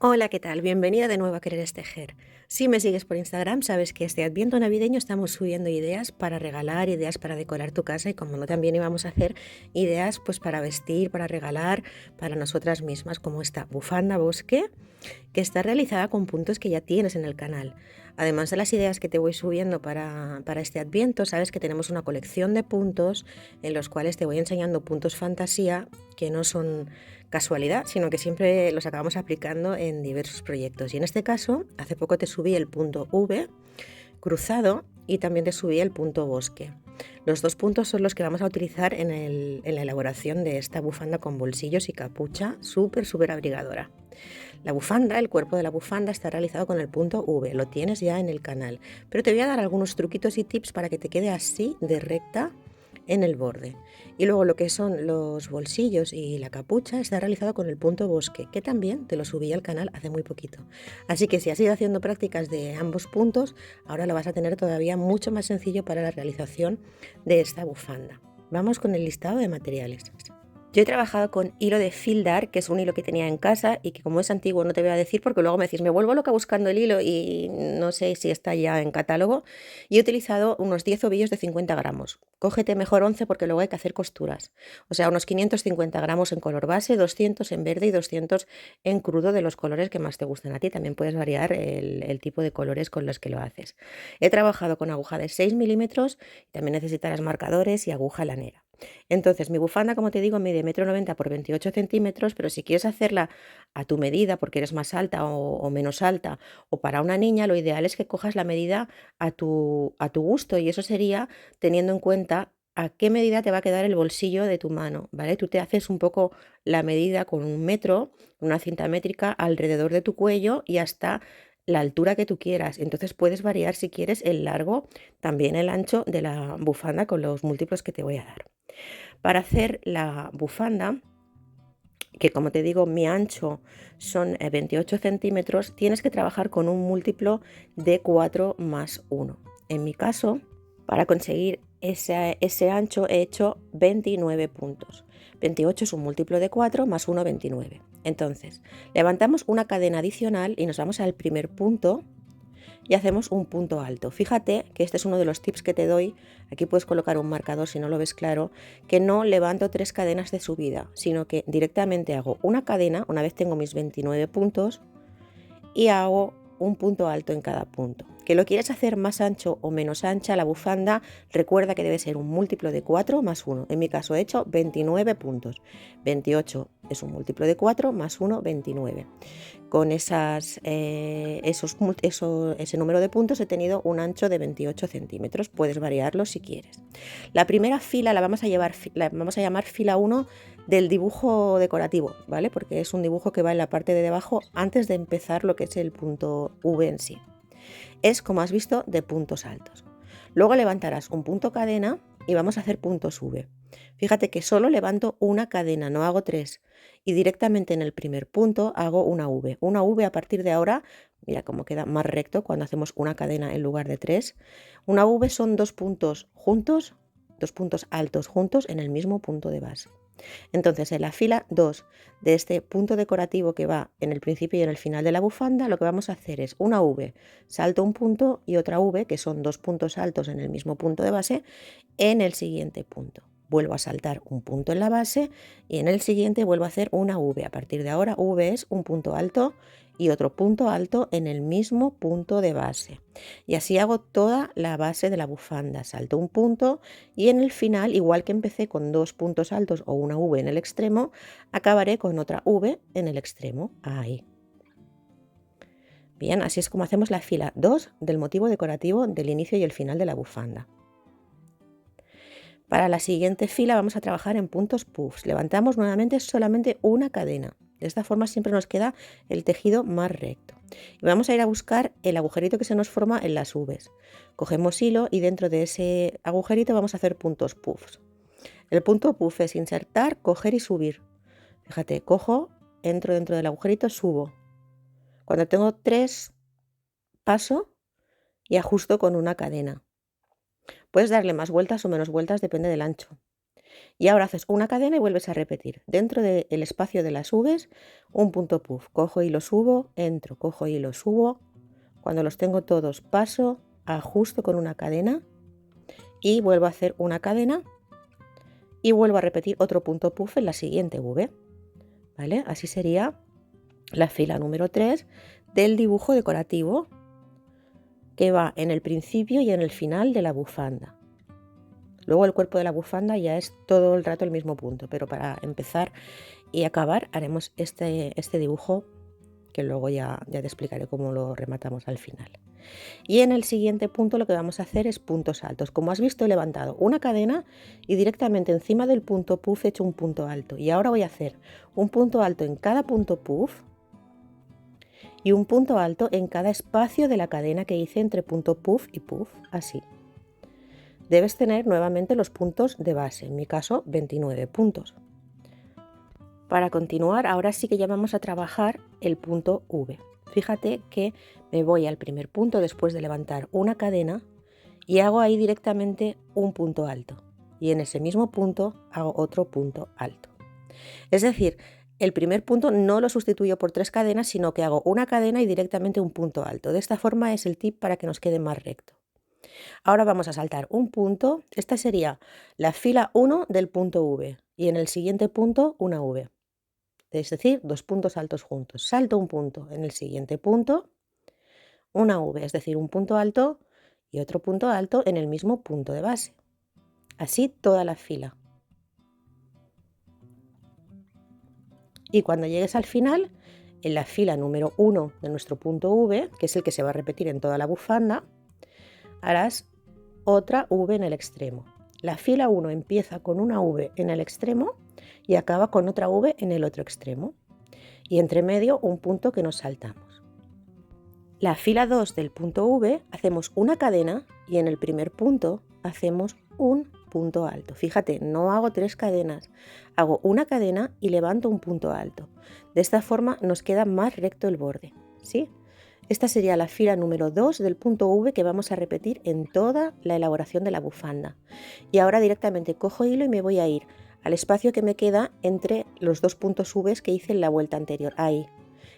Hola, ¿qué tal? Bienvenida de nuevo a Querer es Tejer. Si me sigues por Instagram, sabes que este Adviento navideño estamos subiendo ideas para regalar, ideas para decorar tu casa y como no también íbamos a hacer ideas pues para vestir, para regalar, para nosotras mismas, como esta bufanda bosque que está realizada con puntos que ya tienes en el canal. Además de las ideas que te voy subiendo para este Adviento, sabes que tenemos una colección de puntos en los cuales te voy enseñando puntos fantasía que no son casualidad, sino que siempre los acabamos aplicando en diversos proyectos. Y en este caso, hace poco te subí el punto V cruzado y también te subí el punto bosque. Los dos puntos son los que vamos a utilizar en la elaboración de esta bufanda con bolsillos y capucha súper abrigadora. La bufanda, el cuerpo de la bufanda está realizado con el punto V, lo tienes ya en el canal, pero te voy a dar algunos truquitos y tips para que te quede así de recta en el borde. Y luego lo que son los bolsillos y la capucha está realizado con el punto bosque, que también te lo subí al canal hace muy poquito. Así que si has ido haciendo prácticas de ambos puntos, ahora lo vas a tener todavía mucho más sencillo para la realización de esta bufanda. Vamos con el listado de materiales. Yo he trabajado con hilo de Fildar, que es un hilo que tenía en casa y que como es antiguo no te voy a decir porque luego me decís, me vuelvo loca buscando el hilo y no sé si está ya en catálogo. Y he utilizado unos 10 ovillos de 50 gramos. Cógete mejor 11 porque luego hay que hacer costuras. O sea, unos 550 gramos en color base, 200 en verde y 200 en crudo de los colores que más te gusten a ti. También puedes variar el tipo de colores con los que lo haces. He trabajado con aguja de 6 milímetros, también necesitarás marcadores y aguja lanera. Entonces, mi bufanda, como te digo, mide 1,90 m por 28 centímetros, pero si quieres hacerla a tu medida, porque eres más alta o menos alta, o para una niña, lo ideal es que cojas la medida a tu gusto, y eso sería teniendo en cuenta a qué medida te va a quedar el bolsillo de tu mano, ¿vale? Tú te haces un poco la medida con un metro, una cinta métrica alrededor de tu cuello y hasta la altura que tú quieras. Entonces puedes variar si quieres el largo, también el ancho de la bufanda con los múltiplos que te voy a dar. Para hacer la bufanda, que como te digo, mi ancho son 28 centímetros, tienes que trabajar con un múltiplo de 4 más 1. En mi caso, para conseguir ese ancho he hecho 29 puntos. 28 es un múltiplo de 4 más 1, 29. Entonces, levantamos una cadena adicional y nos vamos al primer punto y hacemos un punto alto. Fíjate que este es uno de los tips que te doy. Aquí puedes colocar un marcador si no lo ves claro, que no levanto 3 cadenas de subida, sino que directamente hago una cadena una vez tengo mis 29 puntos y hago un punto alto en cada punto. Que lo quieres hacer más ancho o menos ancha la bufanda, recuerda que debe ser un múltiplo de 4 más 1. En mi caso he hecho 29 puntos. 28 es un múltiplo de 4 más 1, 29. Con ese número de puntos he tenido un ancho de 28 centímetros. Puedes variarlo si quieres. La primera fila la vamos a llamar fila 1 del dibujo decorativo, ¿vale? Porque es un dibujo que va en la parte de debajo antes de empezar lo que es el punto V en sí. Es, como has visto, de puntos altos. Luego levantarás un punto cadena y vamos a hacer puntos V. Fíjate que solo levanto una cadena, no hago 3. Y directamente en el primer punto hago una V. Una V a partir de ahora, mira cómo queda más recto cuando hacemos una cadena en lugar de 3. Una V son 2 puntos juntos, 2 puntos altos juntos en el mismo punto de base. Entonces, en la fila 2 de este punto decorativo que va en el principio y en el final de la bufanda, lo que vamos a hacer es una V, salto un punto y otra V, que son 2 puntos altos en el mismo punto de base, en el siguiente punto. Vuelvo a saltar un punto en la base y en el siguiente vuelvo a hacer una V. A partir de ahora, V es un punto alto y otro punto alto en el mismo punto de base. Y así hago toda la base de la bufanda. Salto un punto y en el final, igual que empecé con 2 puntos altos o una V en el extremo, acabaré con otra V en el extremo. Ahí. Bien, así es como hacemos la fila 2 del motivo decorativo del inicio y el final de la bufanda. Para la siguiente fila vamos a trabajar en puntos puffs. Levantamos nuevamente solamente una cadena. De esta forma siempre nos queda el tejido más recto. Y vamos a ir a buscar el agujerito que se nos forma en las V's. Cogemos hilo y dentro de ese agujerito vamos a hacer puntos puffs. El punto puff es insertar, coger y subir. Fíjate, cojo, entro dentro del agujerito, subo. Cuando tengo 3, paso y ajusto con una cadena. Puedes darle más vueltas o menos vueltas, depende del ancho. Y ahora haces una cadena y vuelves a repetir. Dentro del espacio de las V's, un punto puff. Cojo y lo subo, entro, cojo y lo subo. Cuando los tengo todos, paso, ajusto con una cadena y vuelvo a hacer una cadena y vuelvo a repetir otro punto puff en la siguiente V. ¿Vale? Así sería la fila número 3 del dibujo decorativo que va en el principio y en el final de la bufanda. Luego el cuerpo de la bufanda ya es todo el rato el mismo punto, pero para empezar y acabar haremos este dibujo que luego ya te explicaré cómo lo rematamos al final. Y en el siguiente punto lo que vamos a hacer es puntos altos. Como has visto, he levantado una cadena y directamente encima del punto puff he hecho un punto alto. Y ahora voy a hacer un punto alto en cada punto puff y un punto alto en cada espacio de la cadena que hice entre punto puff y puff, así. Debes tener nuevamente los puntos de base, en mi caso 29 puntos. Para continuar, ahora sí que ya vamos a trabajar el punto V. Fíjate que me voy al primer punto después de levantar una cadena y hago ahí directamente un punto alto. Y en ese mismo punto hago otro punto alto. Es decir, el primer punto no lo sustituyo por 3 cadenas, sino que hago una cadena y directamente un punto alto. De esta forma es el tip para que nos quede más recto. Ahora vamos a saltar un punto. Esta sería la fila 1 del punto V y en el siguiente punto una V. Es decir, 2 puntos altos juntos. Salto un punto en el siguiente punto, una V, es decir, un punto alto y otro punto alto en el mismo punto de base. Así toda la fila. Y cuando llegues al final, en la fila número 1 de nuestro punto V, que es el que se va a repetir en toda la bufanda, harás otra V en el extremo. La fila 1 empieza con una V en el extremo y acaba con otra V en el otro extremo. Y entre medio un punto que nos saltamos. La fila 2 del punto V hacemos una cadena y en el primer punto hacemos un punto alto. Fíjate, no hago 3 cadenas, hago una cadena y levanto un punto alto. De esta forma nos queda más recto el borde, ¿sí? Esta sería la fila número 2 del punto V que vamos a repetir en toda la elaboración de la bufanda. Y ahora directamente cojo hilo y me voy a ir al espacio que me queda entre los 2 puntos V que hice en la vuelta anterior, ahí.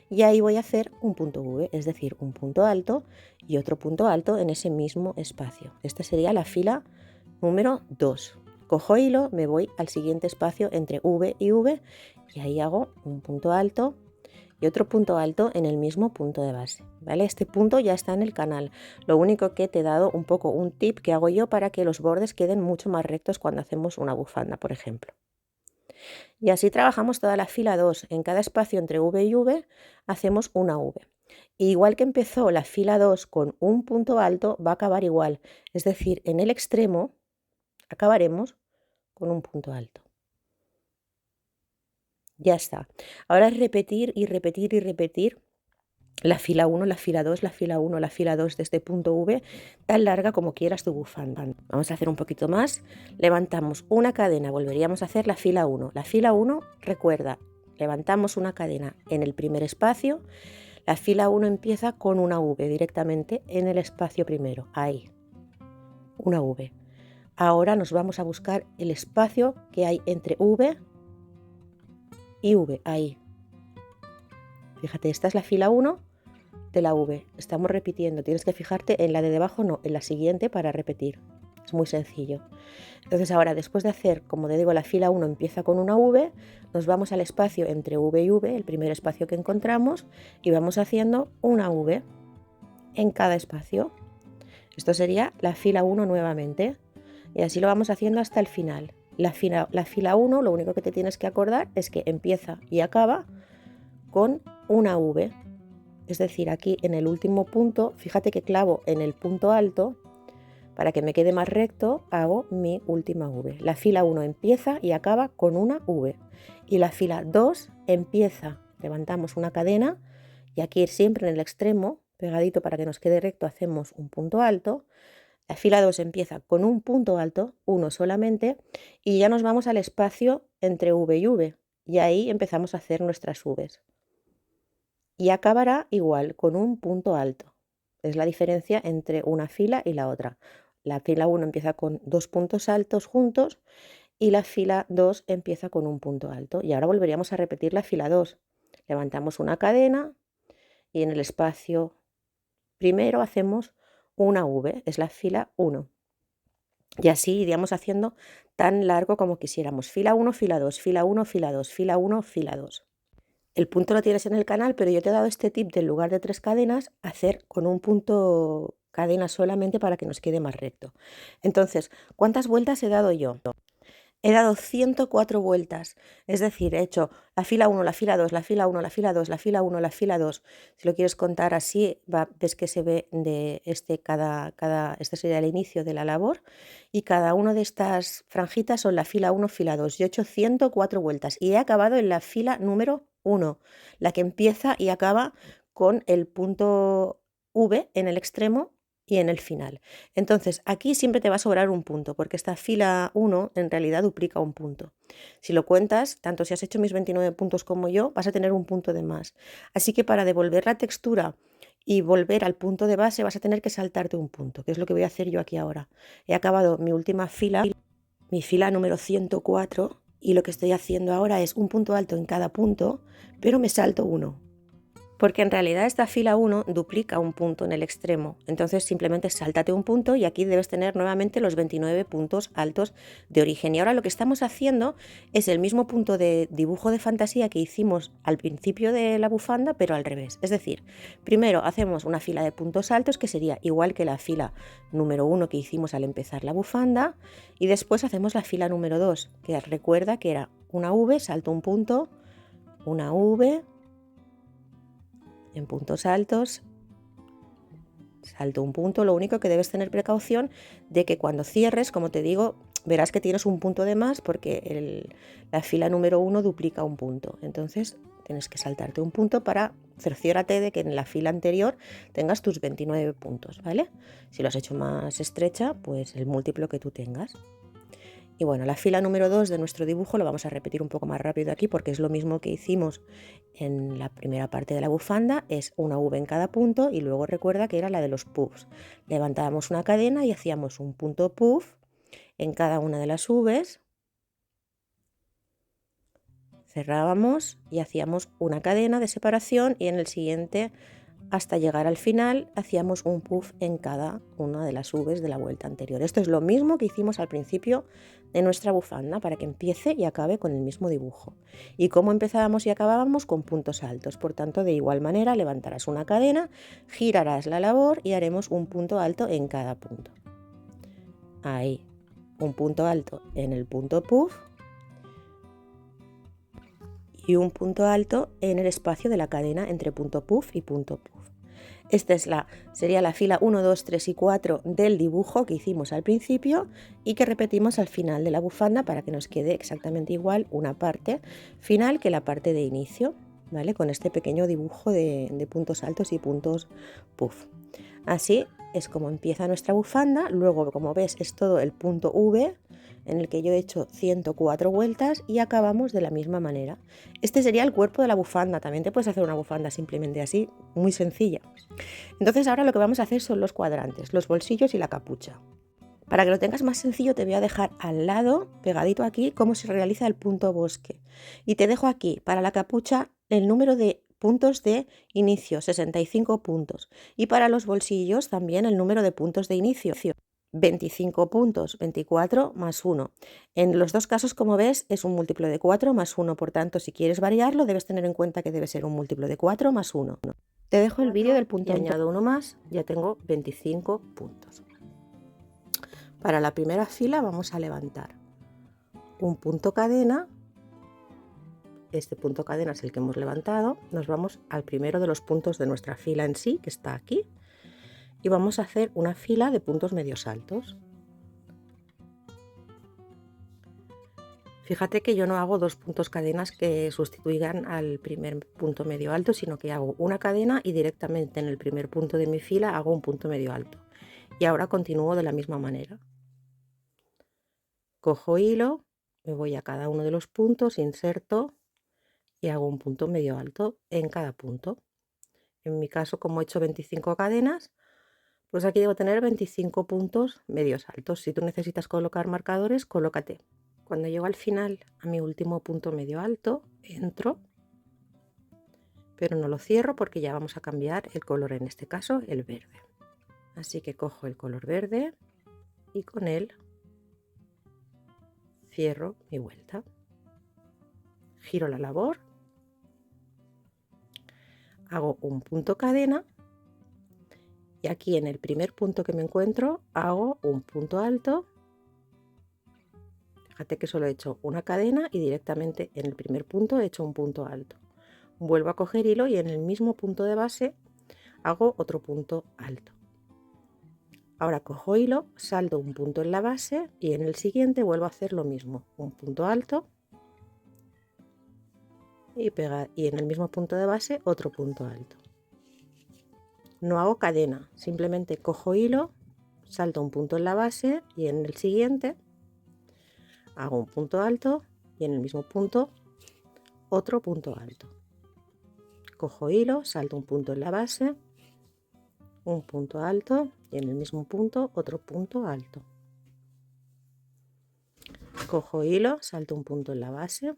Y ahí voy a hacer un punto V, es decir, un punto alto y otro punto alto en ese mismo espacio. Esta sería la fila número 2. Cojo hilo, me voy al siguiente espacio entre V y V y ahí hago un punto alto y otro punto alto en el mismo punto de base, ¿vale? Este punto ya está en el canal. Lo único que te he dado un poco un tip que hago yo para que los bordes queden mucho más rectos cuando hacemos una bufanda, por ejemplo. Y así trabajamos toda la fila 2. En cada espacio entre V y V hacemos una V. Igual que empezó la fila 2 con un punto alto, va a acabar igual. Es decir, en el extremo acabaremos con un punto alto. Ya está. Ahora es repetir y repetir y repetir la fila 1, la fila 2, la fila 1, la fila 2 de este punto V, tan larga como quieras tu bufanda. Vamos a hacer un poquito más. Levantamos una cadena, volveríamos a hacer la fila 1. La fila 1, recuerda, levantamos una cadena en el primer espacio. La fila 1 empieza con una V directamente en el espacio primero, ahí, una V. Ahora nos vamos a buscar el espacio que hay entre V y V, ahí. Fíjate, esta es la fila 1 de la V. Estamos repitiendo, tienes que fijarte en la de debajo, no, en la siguiente para repetir. Es muy sencillo. Entonces ahora, después de hacer, como te digo, la fila 1 empieza con una V, nos vamos al espacio entre V y V, el primer espacio que encontramos, y vamos haciendo una V en cada espacio. Esto sería la fila 1 nuevamente. Y así lo vamos haciendo hasta el final. La fila 1, lo único que te tienes que acordar es que empieza y acaba con una V. Es decir, aquí en el último punto, fíjate que clavo en el punto alto, para que me quede más recto, hago mi última V. La fila 1 empieza y acaba con una V. Y la fila 2 empieza, levantamos una cadena, y aquí siempre en el extremo, pegadito para que nos quede recto, hacemos un punto alto. La fila 2 empieza con un punto alto, uno solamente, y ya nos vamos al espacio entre V y V. Y ahí empezamos a hacer nuestras Vs. Y acabará igual, con un punto alto. Es la diferencia entre una fila y la otra. La fila 1 empieza con 2 puntos altos juntos y la fila 2 empieza con un punto alto. Y ahora volveríamos a repetir la fila 2. Levantamos una cadena y en el espacio primero hacemos una V, es la fila 1. Y así iríamos haciendo tan largo como quisiéramos. Fila 1, fila 2, fila 1, fila 2, fila 1, fila 2. El punto lo tienes en el canal, pero yo te he dado este tip de en lugar de 3 cadenas, hacer con un punto cadena solamente para que nos quede más recto. Entonces, ¿cuántas vueltas he dado yo? He dado 104 vueltas, es decir, he hecho la fila 1, la fila 2, la fila 1, la fila 2, la fila 1, la fila 2. Si lo quieres contar así, ves que se ve de este sería el inicio de la labor y cada una de estas franjitas son la fila 1, fila 2. Yo he hecho 104 vueltas y he acabado en la fila número 1, la que empieza y acaba con el punto V en el extremo y en el final. Entonces, aquí siempre te va a sobrar un punto, porque esta fila 1 en realidad duplica un punto. Si lo cuentas, tanto si has hecho mis 29 puntos como yo, vas a tener un punto de más. Así que para devolver la textura y volver al punto de base, vas a tener que saltarte un punto, que es lo que voy a hacer yo aquí ahora. He acabado mi última fila, mi fila número 104, y lo que estoy haciendo ahora es un punto alto en cada punto, pero me salto uno. Porque en realidad esta fila 1 duplica un punto en el extremo, entonces simplemente sáltate un punto y aquí debes tener nuevamente los 29 puntos altos de origen. Y ahora lo que estamos haciendo es el mismo punto de dibujo de fantasía que hicimos al principio de la bufanda, pero al revés. Es decir, primero hacemos una fila de puntos altos que sería igual que la fila número 1 que hicimos al empezar la bufanda, y después hacemos la fila número 2, que recuerda que era una V, salto un punto, una V, en puntos altos, salto un punto. Lo único que debes tener precaución de que cuando cierres, como te digo, verás que tienes un punto de más porque la fila número 1 duplica un punto. Entonces tienes que saltarte un punto para cerciórate de que en la fila anterior tengas tus 29 puntos, ¿vale? Si lo has hecho más estrecha, pues el múltiplo que tú tengas. Y bueno, la fila número 2 de nuestro dibujo lo vamos a repetir un poco más rápido aquí porque es lo mismo que hicimos en la primera parte de la bufanda, es una V en cada punto y luego recuerda que era la de los puffs. Levantábamos una cadena y hacíamos un punto puff en cada una de las Vs, cerrábamos y hacíamos una cadena de separación y en el siguiente hasta llegar al final hacíamos un puff en cada una de las Vs de la vuelta anterior. Esto es lo mismo que hicimos al principio de nuestra bufanda para que empiece y acabe con el mismo dibujo. Y como empezábamos y acabábamos con puntos altos, por tanto de igual manera levantarás una cadena, girarás la labor y haremos un punto alto en cada punto. Ahí, un punto alto en el punto puff y un punto alto en el espacio de la cadena entre punto puff y punto puff. Esta sería la fila 1, 2, 3 y 4 del dibujo que hicimos al principio y que repetimos al final de la bufanda para que nos quede exactamente igual una parte final que la parte de inicio, ¿vale? Con este pequeño dibujo de puntos altos y puntos puff. Así es como empieza nuestra bufanda. Luego, como ves, es todo el punto V en el que yo he hecho 104 vueltas y acabamos de la misma manera. Este sería el cuerpo de la bufanda. También te puedes hacer una bufanda simplemente así, muy sencilla. Entonces ahora lo que vamos a hacer son los cuadrantes, los bolsillos y la capucha. Para que lo tengas más sencillo te voy a dejar al lado, pegadito aquí, cómo se realiza el punto bosque. Y te dejo aquí para la capucha el número de puntos de inicio, 65 puntos. Y para los bolsillos también el número de puntos de inicio, 25 puntos, 24 más 1. En los dos casos, como ves, es un múltiplo de 4 más 1. Por tanto, si quieres variarlo, debes tener en cuenta que debe ser un múltiplo de 4 más 1. Te dejo el vídeo del punto y añado uno más, ya tengo 25 puntos. Para la primera fila vamos a levantar un punto cadena. Este punto cadena es el que hemos levantado. Nos vamos al primero de los puntos de nuestra fila en sí, que está aquí, y vamos a hacer una fila de puntos medios altos. Fíjate que yo no hago dos puntos cadenas que sustituyan al primer punto medio alto, sino que hago una cadena y directamente en el primer punto de mi fila hago un punto medio alto. Y ahora continúo de la misma manera. Cojo hilo, me voy a cada uno de los puntos, inserto y hago un punto medio alto en cada punto. En mi caso, como he hecho 25 cadenas, pues aquí debo tener 25 puntos medios altos. Si tú necesitas colocar marcadores, colócate. Cuando llego al final, a mi último punto medio alto, entro, pero no lo cierro porque ya vamos a cambiar el color, en este caso el verde. Así que cojo el color verde y con él cierro mi vuelta. Giro la labor, hago un punto cadena y aquí en el primer punto que me encuentro hago un punto alto. Fíjate que solo he hecho una cadena y directamente en el primer punto he hecho un punto alto. Vuelvo a coger hilo y en el mismo punto de base hago otro punto alto. Ahora cojo hilo, salto un punto en la base y en el siguiente vuelvo a hacer lo mismo, un punto alto y pegar, y en el mismo punto de base otro punto alto. No hago cadena, simplemente cojo hilo, salto un punto en la base y en el siguiente hago un punto alto y en el mismo punto otro punto alto. Cojo hilo, salto un punto en la base, un punto alto y en el mismo punto otro punto alto. Cojo hilo, salto un punto en la base,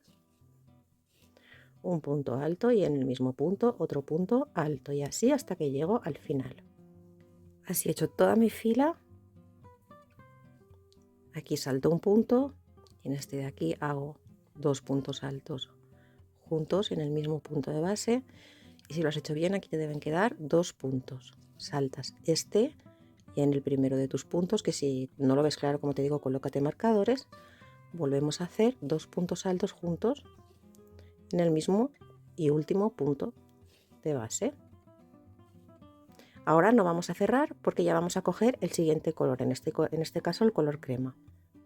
un punto alto y en el mismo punto otro punto alto, y así hasta que llego al final. Así he hecho toda mi fila. Aquí salto un punto y en este de aquí hago dos puntos altos juntos en el mismo punto de base, y si lo has hecho bien aquí te deben quedar dos puntos. Saltas este y en el primero de tus puntos, que si no lo ves claro, como te digo, colócate marcadores. Volvemos a hacer dos puntos altos juntos en el mismo y último punto de base. Ahora no vamos a cerrar porque ya vamos a coger el siguiente color, en este caso el color crema.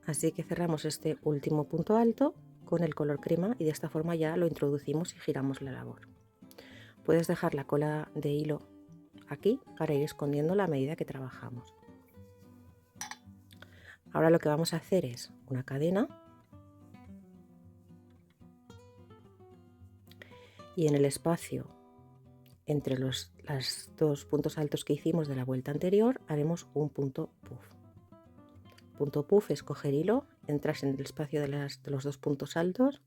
Así que cerramos este último punto alto con el color crema y de esta forma ya lo introducimos y giramos la labor. Puedes dejar la cola de hilo aquí para ir escondiéndola a medida que trabajamos. Ahora lo que vamos a hacer es una cadena y en el espacio entre los dos puntos altos que hicimos de la vuelta anterior haremos un punto puff. Punto puff es coger hilo, entras en el espacio de los dos puntos altos,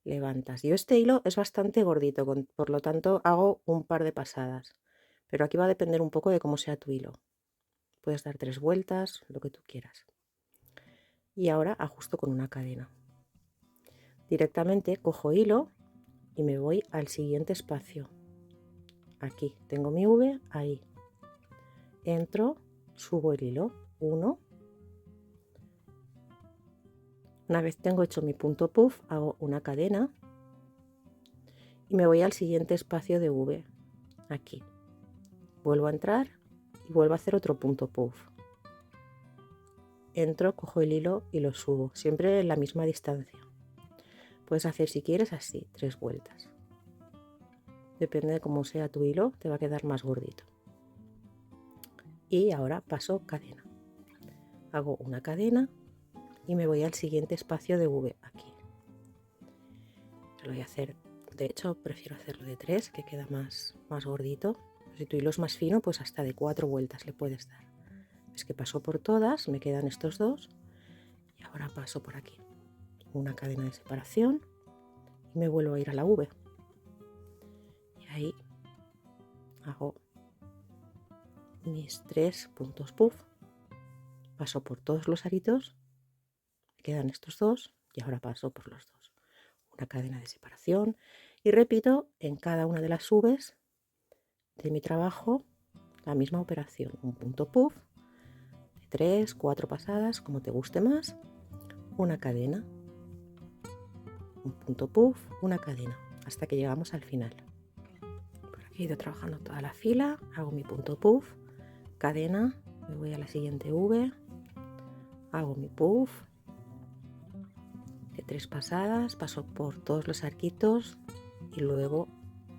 levantas. Yo este hilo es bastante gordito, por lo tanto hago un par de pasadas, pero aquí va a depender un poco de cómo sea tu hilo. Puedes dar 3 vueltas, lo que tú quieras. Y ahora ajusto con una cadena. Directamente cojo hilo y me voy al siguiente espacio. Aquí tengo mi V, ahí. Entro, subo el hilo, 1. Una vez tengo hecho mi punto puff, hago una cadena y me voy al siguiente espacio de V, aquí. Vuelvo a entrar y vuelvo a hacer otro punto puff. Entro, cojo el hilo y lo subo, siempre en la misma distancia. Puedes hacer, si quieres, así, 3 vueltas. Depende de cómo sea tu hilo, te va a quedar más gordito. Y ahora paso cadena. Hago una cadena y me voy al siguiente espacio de V, aquí. Lo voy a hacer, de hecho prefiero hacerlo de 3, que queda más gordito. Si tu hilo es más fino, pues hasta de 4 vueltas le puedes dar. Es que paso por todas, me quedan estos dos y ahora paso por aquí. Una cadena de separación y me vuelvo a ir a la V. Y ahí hago mis 3 puntos puff. Paso por todos los aritos, me quedan estos dos y ahora paso por los dos. Una cadena de separación y repito en cada una de las V's de mi trabajo la misma operación. Un punto puff, de 3, 4 pasadas, como te guste más, una cadena, un punto puff, una cadena, hasta que llegamos al final. Por aquí he ido trabajando toda la fila, hago mi punto puff, cadena, me voy a la siguiente V, hago mi puff de 3 pasadas, paso por todos los arquitos y luego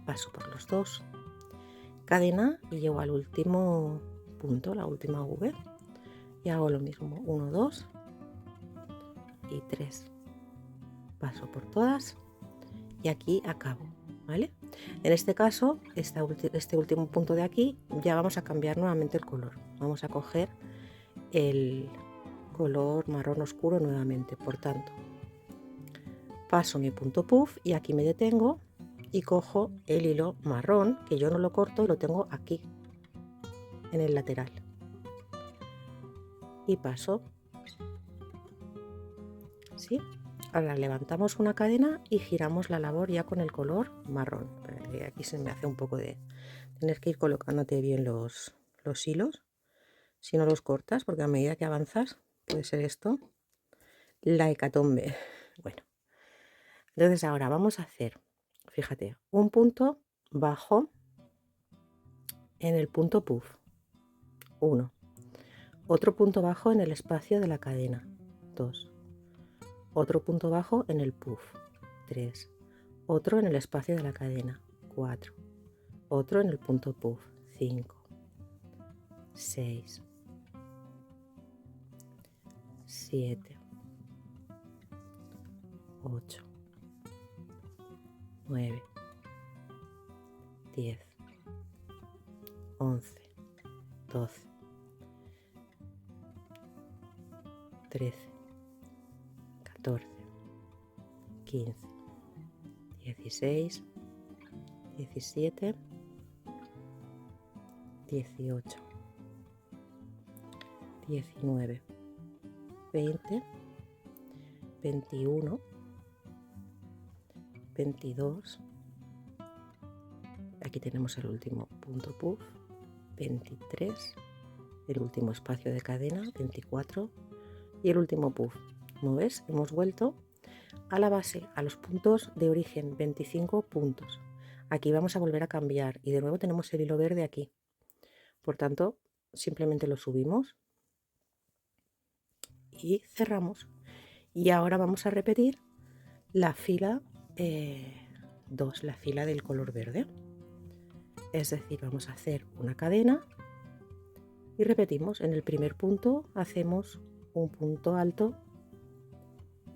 paso por los dos, cadena y llego al último punto, la última V, y hago lo mismo, 1, 2 y 3, paso por todas y aquí acabo, ¿vale? En este caso, este último punto de aquí, ya vamos a cambiar nuevamente el color. Vamos a coger el color marrón oscuro nuevamente. Por tanto, paso mi punto puff y aquí me detengo y cojo el hilo marrón, que yo no lo corto y lo tengo aquí en el lateral, y paso, ¿sí? Ahora levantamos una cadena y giramos la labor ya con el color marrón. Aquí se me hace un poco de tener que ir colocándote bien los hilos, si no los cortas, porque a medida que avanzas puede ser esto la hecatombe. Bueno, entonces ahora vamos a hacer, fíjate, un punto bajo en el punto puff, 1, otro punto bajo en el espacio de la cadena, 2, otro punto bajo en el puff, 3, otro en el espacio de la cadena, 4, otro en el punto puff, 5, 6, 7, 8, 9, 10, 11, 12, 13, 14, 15, 16, 17, 18, 19, 20, 21, 22, aquí tenemos el último punto puff, 23, el último espacio de cadena, 24, y el último puff. Como ves, hemos vuelto a la base, a los puntos de origen, 25 puntos. Aquí vamos a volver a cambiar y de nuevo tenemos el hilo verde aquí. Por tanto, simplemente lo subimos y cerramos. Y ahora vamos a repetir la fila 2, la fila del color verde. Es decir, vamos a hacer una cadena y repetimos. En el primer punto hacemos un punto alto,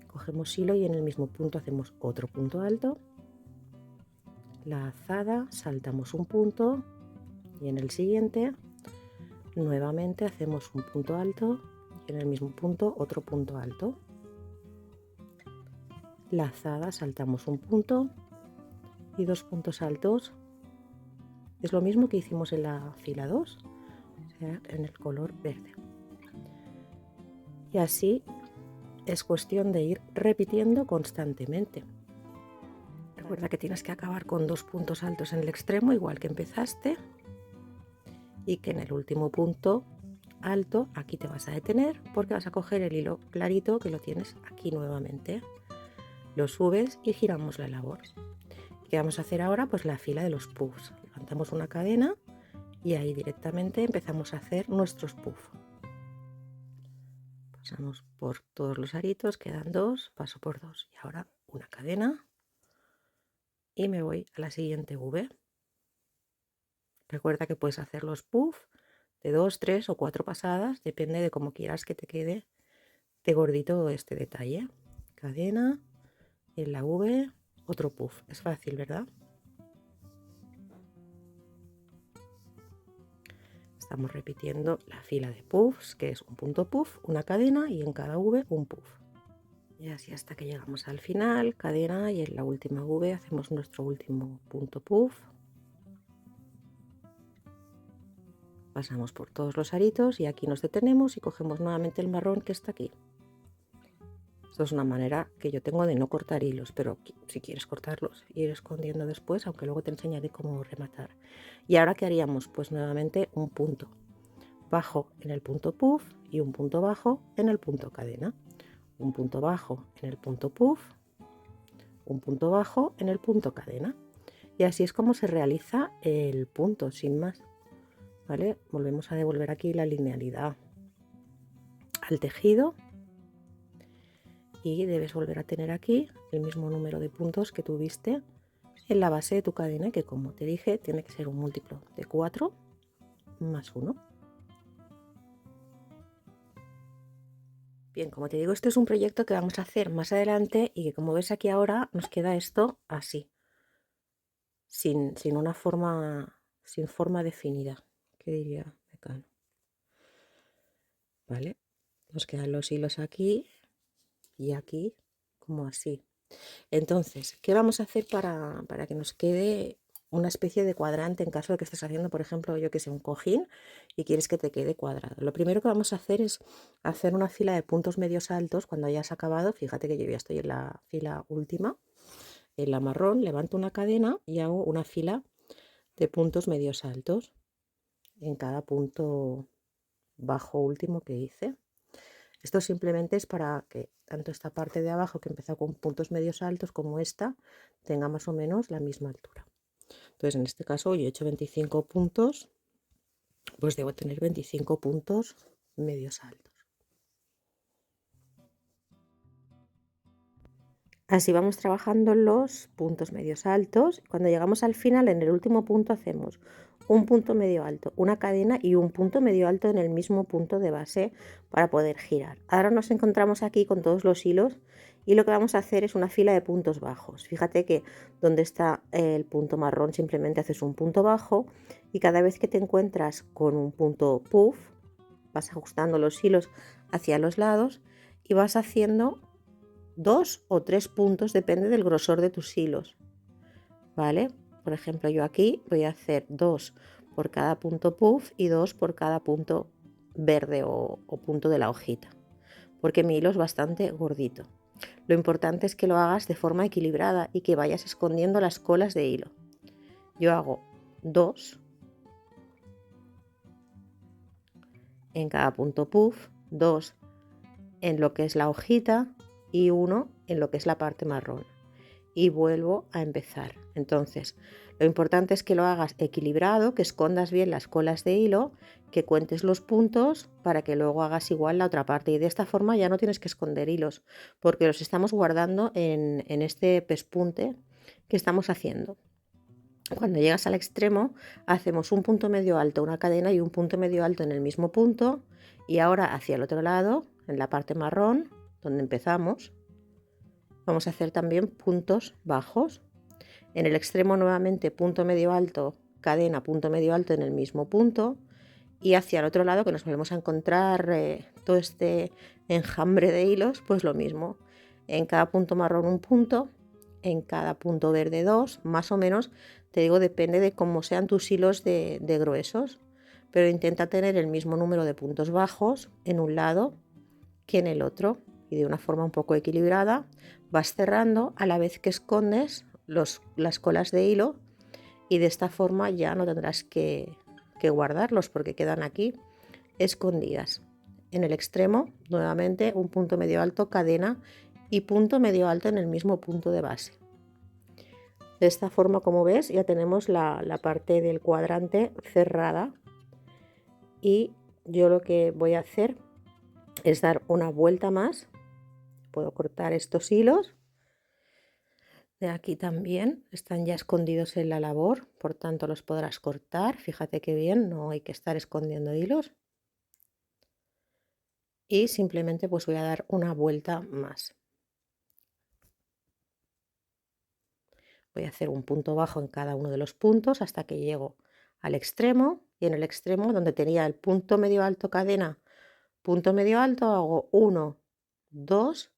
cogemos hilo y en el mismo punto hacemos otro punto alto, lazada, saltamos un punto y en el siguiente nuevamente hacemos un punto alto y en el mismo punto otro punto alto, lazada, saltamos un punto y 2 puntos altos. Es lo mismo que hicimos en la fila 2, o sea, en el color verde. Y así es cuestión de ir repitiendo constantemente. Recuerda que tienes que acabar con 2 puntos altos en el extremo, igual que empezaste, y que en el último punto alto aquí te vas a detener porque vas a coger el hilo clarito que lo tienes aquí nuevamente. Lo subes y giramos la labor. ¿Qué vamos a hacer ahora? Pues la fila de los puffs. Levantamos una cadena y ahí directamente empezamos a hacer nuestros puffs. Pasamos por todos los aritos, quedan 2, paso por 2 y ahora una cadena y me voy a la siguiente V. Recuerda que puedes hacer los puffs de 2, 3 o 4 pasadas, depende de cómo quieras que te quede de gordito este detalle. Cadena, en la V, otro puff. Es fácil, ¿verdad? Estamos repitiendo la fila de puffs, que es un punto puff, una cadena y en cada V un puff. Y así hasta que llegamos al final, cadena y en la última V hacemos nuestro último punto puff. Pasamos por todos los aritos y aquí nos detenemos y cogemos nuevamente el marrón que está aquí. Esto es una manera que yo tengo de no cortar hilos, pero si quieres cortarlos y ir escondiendo después, aunque luego te enseñaré cómo rematar. Y ahora, ¿qué haríamos? Pues nuevamente un punto bajo en el punto puff y un punto bajo en el punto cadena. Un punto bajo en el punto puff, un punto bajo en el punto cadena. Y así es como se realiza el punto, sin más. ¿Vale? Volvemos a devolver aquí la linealidad al tejido. Y debes volver a tener aquí el mismo número de puntos que tuviste en la base de tu cadena, que como te dije tiene que ser un múltiplo de 4 más 1. Bien, como te digo, este es un proyecto que vamos a hacer más adelante y que como ves aquí ahora nos queda esto así, sin una forma, sin forma definida, ¿qué diría Mecano? ¿Vale? Nos quedan los hilos aquí y aquí, como así. Entonces, ¿qué vamos a hacer para que nos quede una especie de cuadrante en caso de que estés haciendo, por ejemplo, yo que sé, un cojín y quieres que te quede cuadrado? Lo primero que vamos a hacer es hacer una fila de puntos medios altos. Cuando hayas acabado, fíjate que yo ya estoy en la fila última, en la marrón, levanto una cadena y hago una fila de puntos medios altos en cada punto bajo último que hice. Esto simplemente es para que tanto esta parte de abajo, que empezó con puntos medios altos, como esta tenga más o menos la misma altura. Entonces, en este caso yo he hecho 25 puntos, pues debo tener 25 puntos medios altos. Así vamos trabajando los puntos medios altos. Cuando llegamos al final, en el último punto hacemos un punto medio alto, una cadena y un punto medio alto en el mismo punto de base para poder girar. Ahora nos encontramos aquí con todos los hilos y lo que vamos a hacer es una fila de puntos bajos. Fíjate que donde está el punto marrón simplemente haces un punto bajo y cada vez que te encuentras con un punto puff vas ajustando los hilos hacia los lados y vas haciendo 2 o 3 puntos, depende del grosor de tus hilos, ¿vale? Por ejemplo, yo aquí voy a hacer 2 por cada punto puff y 2 por cada punto verde o punto de la hojita, porque mi hilo es bastante gordito. Lo importante es que lo hagas de forma equilibrada y que vayas escondiendo las colas de hilo. Yo hago 2 en cada punto puff, 2 en lo que es la hojita y 1 en lo que es la parte marrón. Y vuelvo a empezar. Entonces, lo importante es que lo hagas equilibrado, que escondas bien las colas de hilo, que cuentes los puntos para que luego hagas igual la otra parte. Y de esta forma ya no tienes que esconder hilos, porque los estamos guardando en este pespunte que estamos haciendo. Cuando llegas al extremo, hacemos un punto medio alto, una cadena y un punto medio alto en el mismo punto. Y ahora hacia el otro lado, en la parte marrón, donde empezamos, vamos a hacer también puntos bajos. En el extremo nuevamente punto medio alto, cadena, punto medio alto en el mismo punto. Y hacia el otro lado, que nos volvemos a encontrar todo este enjambre de hilos, pues lo mismo. En cada punto marrón un punto, en cada punto verde 2, más o menos, te digo, depende de cómo sean tus hilos de gruesos. Pero intenta tener el mismo número de puntos bajos en un lado que en el otro. Y de una forma un poco equilibrada vas cerrando a la vez que escondes las colas de hilo, y de esta forma ya no tendrás que guardarlos porque quedan aquí escondidas. En el extremo nuevamente un punto medio alto, cadena y punto medio alto en el mismo punto de base. De esta forma, como ves, ya tenemos la parte del cuadrante cerrada, y yo lo que voy a hacer es dar una vuelta más. Puedo cortar estos hilos de aquí, también están ya escondidos en la labor, por tanto los podrás cortar. Fíjate que bien, no hay que estar escondiendo hilos. Y simplemente pues voy a dar una vuelta más. Voy a hacer un punto bajo en cada uno de los puntos hasta que llego al extremo, y en el extremo donde tenía el punto medio alto, cadena, punto medio alto, hago 1, 2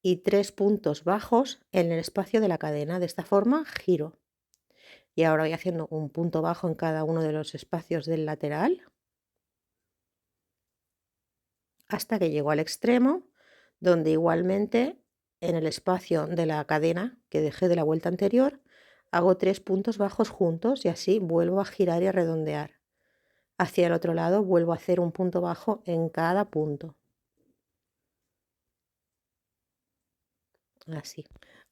y 3 puntos bajos en el espacio de la cadena. De esta forma giro. Y ahora voy haciendo un punto bajo en cada uno de los espacios del lateral hasta que llego al extremo, donde igualmente en el espacio de la cadena que dejé de la vuelta anterior hago 3 puntos bajos juntos, y así vuelvo a girar y a redondear. Hacia el otro lado vuelvo a hacer un punto bajo en cada punto. Así.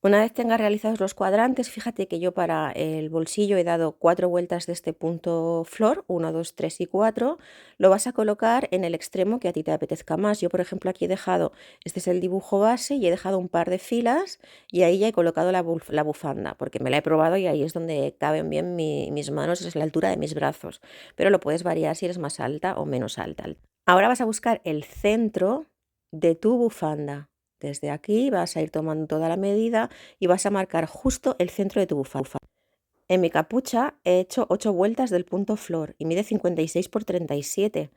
Una vez tengas realizados los cuadrantes, fíjate que yo para el bolsillo he dado 4 vueltas de este punto flor, 1, 2, 3 y 4. Lo vas a colocar en el extremo que a ti te apetezca más. Yo, por ejemplo, aquí he dejado, este es el dibujo base, y he dejado un par de filas, y ahí ya he colocado la bufanda, porque me la he probado y ahí es donde caben bien mis manos, es la altura de mis brazos. Pero lo puedes variar si eres más alta o menos alta. Ahora vas a buscar el centro de tu bufanda. Desde aquí vas a ir tomando toda la medida y vas a marcar justo el centro de tu bufanda. En mi capucha he hecho 8 vueltas del punto flor y mide 56 por 37.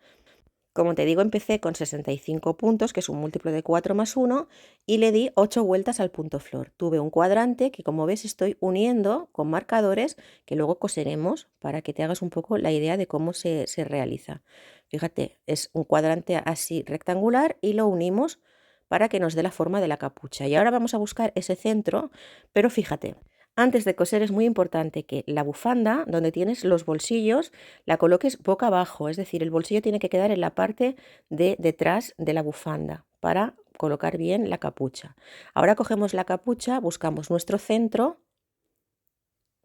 Como te digo, empecé con 65 puntos, que es un múltiplo de 4 más 1, y le di 8 vueltas al punto flor. Tuve un cuadrante que, como ves, estoy uniendo con marcadores que luego coseremos para que te hagas un poco la idea de cómo se realiza. Fíjate, es un cuadrante así rectangular y lo unimos para que nos dé la forma de la capucha. Y ahora vamos a buscar ese centro, pero fíjate, antes de coser es muy importante que la bufanda, donde tienes los bolsillos, la coloques boca abajo, es decir, el bolsillo tiene que quedar en la parte de detrás de la bufanda para colocar bien la capucha. Ahora cogemos la capucha, buscamos nuestro centro,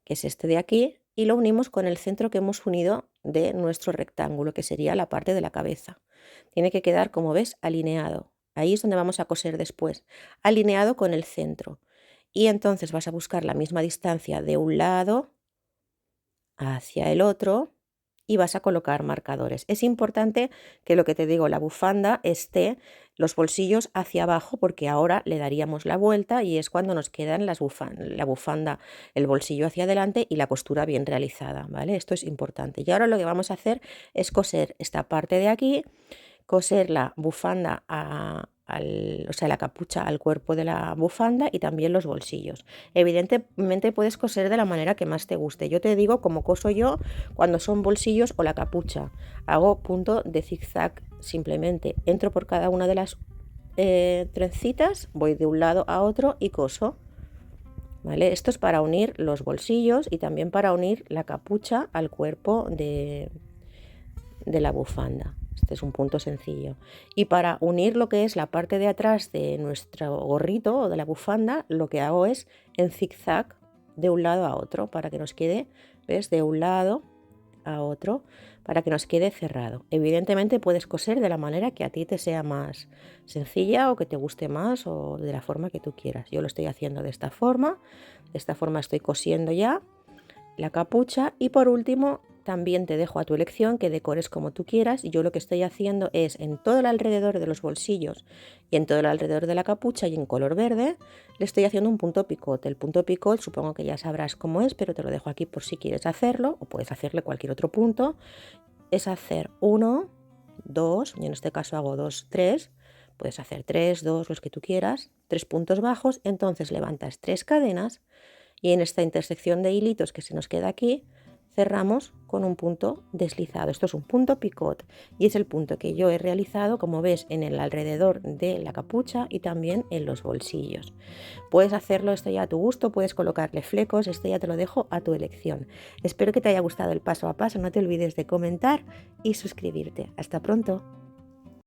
que es este de aquí, y lo unimos con el centro que hemos unido de nuestro rectángulo, que sería la parte de la cabeza. Tiene que quedar, como ves, alineado. Ahí es donde vamos a coser después, alineado con el centro. Y entonces vas a buscar la misma distancia de un lado hacia el otro y vas a colocar marcadores. Es importante que, lo que te digo, la bufanda esté los bolsillos hacia abajo, porque ahora le daríamos la vuelta y es cuando nos quedan la bufanda, el bolsillo hacia adelante y la costura bien realizada, ¿vale? Esto es importante. Y ahora lo que vamos a hacer es coser esta parte de aquí, coser la bufanda o sea, la capucha al cuerpo de la bufanda y también los bolsillos. Evidentemente puedes coser de la manera que más te guste. Yo te digo cómo coso yo cuando son bolsillos o la capucha. Hago punto de zigzag simplemente. Entro por cada una de las trencitas, voy de un lado a otro y coso. ¿Vale? Esto es para unir los bolsillos y también para unir la capucha al cuerpo de la bufanda. Este es un punto sencillo. Y para unir lo que es la parte de atrás de nuestro gorrito o de la bufanda, lo que hago es en zigzag de un lado a otro para que nos quede, ¿ves? De un lado a otro para que nos quede cerrado. Evidentemente puedes coser de la manera que a ti te sea más sencilla o que te guste más o de la forma que tú quieras. Yo lo estoy haciendo de esta forma estoy cosiendo ya la capucha y por último también te dejo a tu elección que decores como tú quieras. Yo lo que estoy haciendo es en todo el alrededor de los bolsillos y en todo el alrededor de la capucha y en color verde le estoy haciendo un punto picot. El punto picot supongo que ya sabrás cómo es, pero te lo dejo aquí por si quieres hacerlo o puedes hacerle cualquier otro punto. Es hacer 1, 2, y en este caso hago 2, 3. Puedes hacer 3, 2, los que tú quieras, 3 puntos bajos, entonces levantas 3 cadenas y en esta intersección de hilitos que se nos queda aquí cerramos con un punto deslizado. Esto es un punto picot y es el punto que yo he realizado, como ves, en el alrededor de la capucha y también en los bolsillos. Puedes hacerlo esto ya a tu gusto, puedes colocarle flecos, esto ya te lo dejo a tu elección. Espero que te haya gustado el paso a paso, no te olvides de comentar y suscribirte. Hasta pronto.